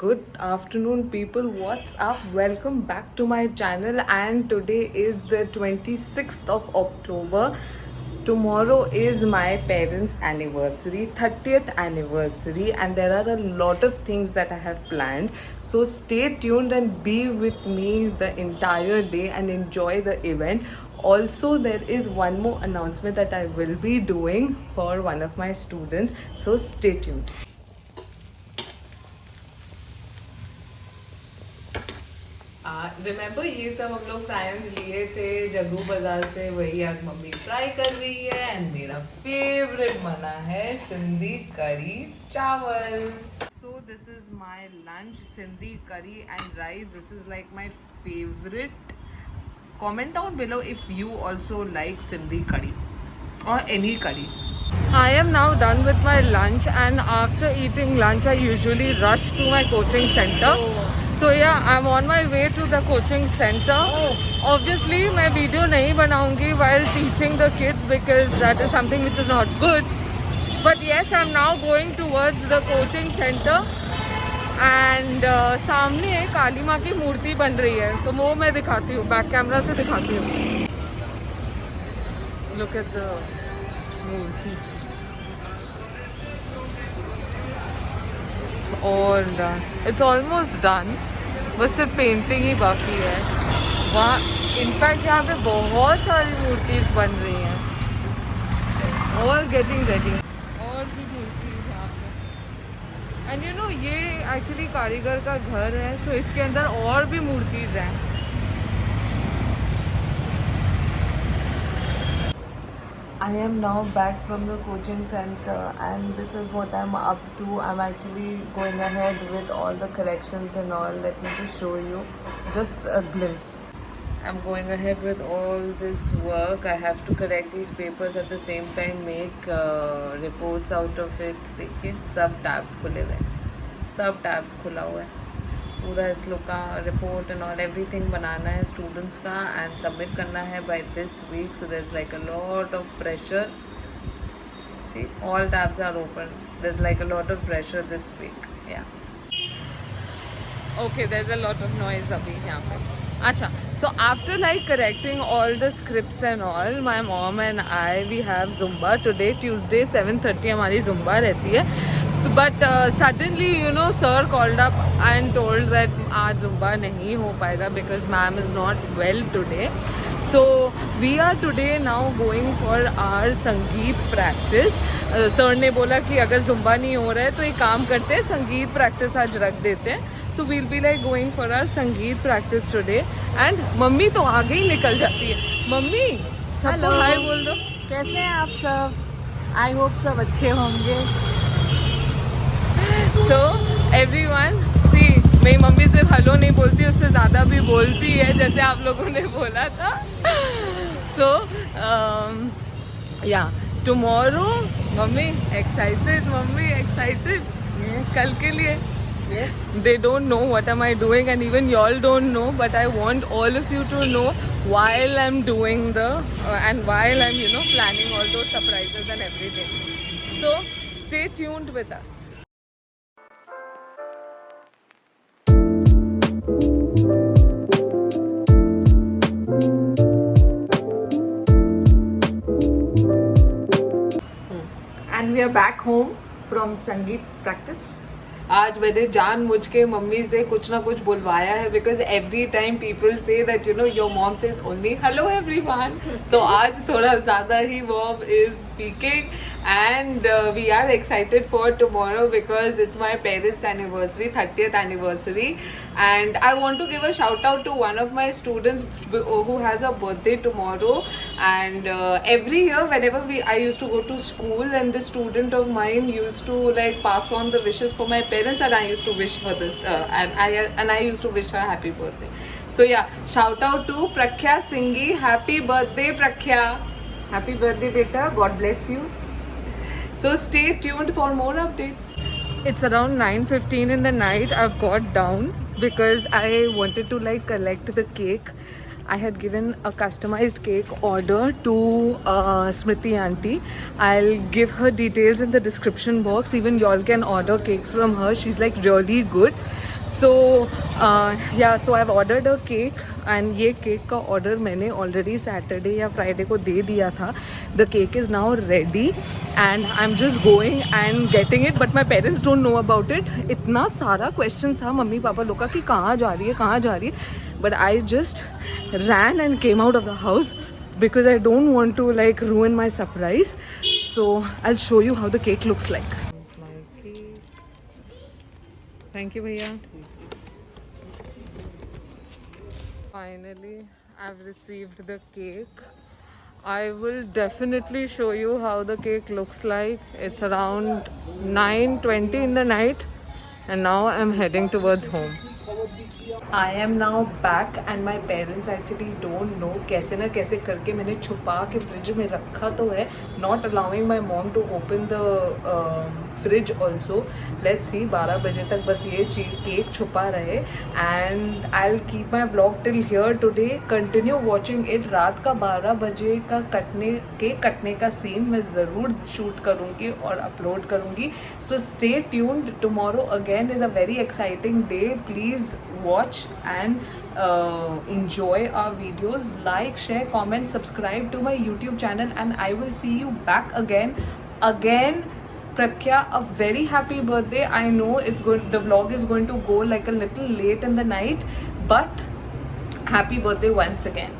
Good afternoon, people. What's up? Welcome back to my channel. And today is the 26th of October. Tomorrow is my parents' anniversary, 30th anniversary, and there are a lot of things that I have planned. So stay tuned and be with me the entire day and enjoy the event. Also, there is one more announcement that I will be doing for one of my students. So stay tuned. Remember ये सब हम लोग fries लिए थे जग्गू बाजार से, वही आज मम्मी फ्राई कर रही है एंड मेरा फेवरेट बना है सिंधी करी चावल. So this is my lunch, Sindhi करी and rice. This is like my favorite. Comment down below if you also like Sindhi curry or any curry. I am now done with my lunch and after eating lunch I usually rush to my coaching center. So yeah, I'm on my way to the coaching center. Obviously मैं video नहीं बनाऊंगी while teaching the kids because that is something which is not good. But yes, I'm now going towards the coaching center. And सामने एक काली माँ की मूर्ति बन रही है, तो वो मैं दिखाती हूँ, बैक कैमरा से दिखाती हूँ. Look at the Murthy. It's all done. It's almost done. बस सिर्फ पेंटिंग ही बाकी है. वहाँ इनफैक्ट यहाँ पे बहुत सारी मूर्तिज बन रही हैं. All getting ready. और भी मूर्ति यहाँ पे. एंड यू नो ये एक्चुअली कारीगर का घर है, तो इसके अंदर और भी मूर्तिज हैं. I am now back from the coaching center and this is what I'm up to. I'm actually going ahead with all the corrections and all. Let me just show you just a glimpse. I'm going ahead with all this work. I have to correct these papers at the same time, make reports out of it. देखिए सब tabs खुले हुए हैं, सब tabs खुला हुआ है. पूरा इस लोग का रिपोर्ट एंड ऑल एवरीथिंग बनाना है स्टूडेंट्स का एंड सबमिट करना है by this week. So there is like a lot of pressure. See all tabs are open. There is like a lot of pressure this week. Yeah okay, there is a lot of noise अभी यहाँ पे. अच्छा, so after like correcting all the scripts and all, my mom and I, we have Zumba today. Tuesday 7:30 हमारी Zumba रहती है. So, but suddenly you know sir called up and told that आज Zumba नहीं हो पाएगा because ma'am is not well today. So we are today now going for our संगीत practice. Sir ने बोला कि अगर Zumba नहीं हो रहा है तो एक काम करते हैं, संगीत practice आज रख देते हैं. So we'll be like going for our संगीत practice today. And मम्मी तो आगे ही निकल जाती है. मम्मी सबको हाय बोल दो. कैसे हैं आप सब? आई होप सब अच्छे होंगे. So everyone, see, मेरी मम्मी सिर्फ हेलो नहीं बोलती, उससे ज़्यादा भी बोलती है, जैसे आप लोगों ने बोला था. So yeah, tomorrow, mummy excited, mummy excited. Yes. कल के लिए. Yes. They don't know what am I doing and even y'all don't know, but I want all of you to know while I'm doing the and while I'm planning all those surprises and everything. So stay tuned with us. And we are back home from संगीत practice. आज मैंने जानबूझ के mummy से कुछ ना कुछ बुलवाया है because every time people say that your mom says only hello everyone. So आज थोड़ा ज़्यादा ही mom is speaking and we are excited for tomorrow because it's my parents anniversary, 30th anniversary. And I want to give a shout out to one of my students who has a birthday tomorrow. And every year whenever I used to go to school and this student of mine used to like pass on the wishes for my parents and I used to wish for this and I used to wish her happy birthday. So yeah, shout out to Prakhya Singhi. Happy birthday Prakhya. Happy birthday beta. God bless you. So stay tuned for more updates. It's around 9:15 in the night. I've got down because I wanted to like collect the cake. I had given a customized cake order to Smriti auntie. I'll give her details in the description box. Even y'all can order cakes from her. She's like really good. So so I've ordered a cake and ये cake का order मैंने already Saturday या Friday को दे दिया था. The cake is now ready and I am just going and getting it, but my parents don't know about it. इतना सारा question था मम्मी पापा लोग का कि कहाँ जा रही है कहाँ जा रही है, but I just ran and came out of the house because I don't want to like ruin my surprise. So I'll show you how the cake looks like. Thank you, bhaiya. Finally, I've received the cake. I will definitely show you how the cake looks like. It's around 9:20 in the night and now I'm heading towards home. I am now back and my parents actually don't know. कैसे ना कैसे करके मैंने छुपा के fridge में रखा तो है, not allowing my mom to open the fridge also. Let's see 12 बजे तक बस ये केक छुपा रहे and I'll keep my vlog till here today. Continue watching it. रात का 12 बजे का केक कटने का सीन मैं ज़रूर शूट करूँगी और अपलोड करूँगी. So stay tuned. Tomorrow again is a very exciting day. Please watch and enjoy our videos. Like, share, comment, subscribe to my YouTube channel and I will see you back again. Prakya, a very happy birthday. I know the vlog is going to go like a little late in the night, but happy birthday once again.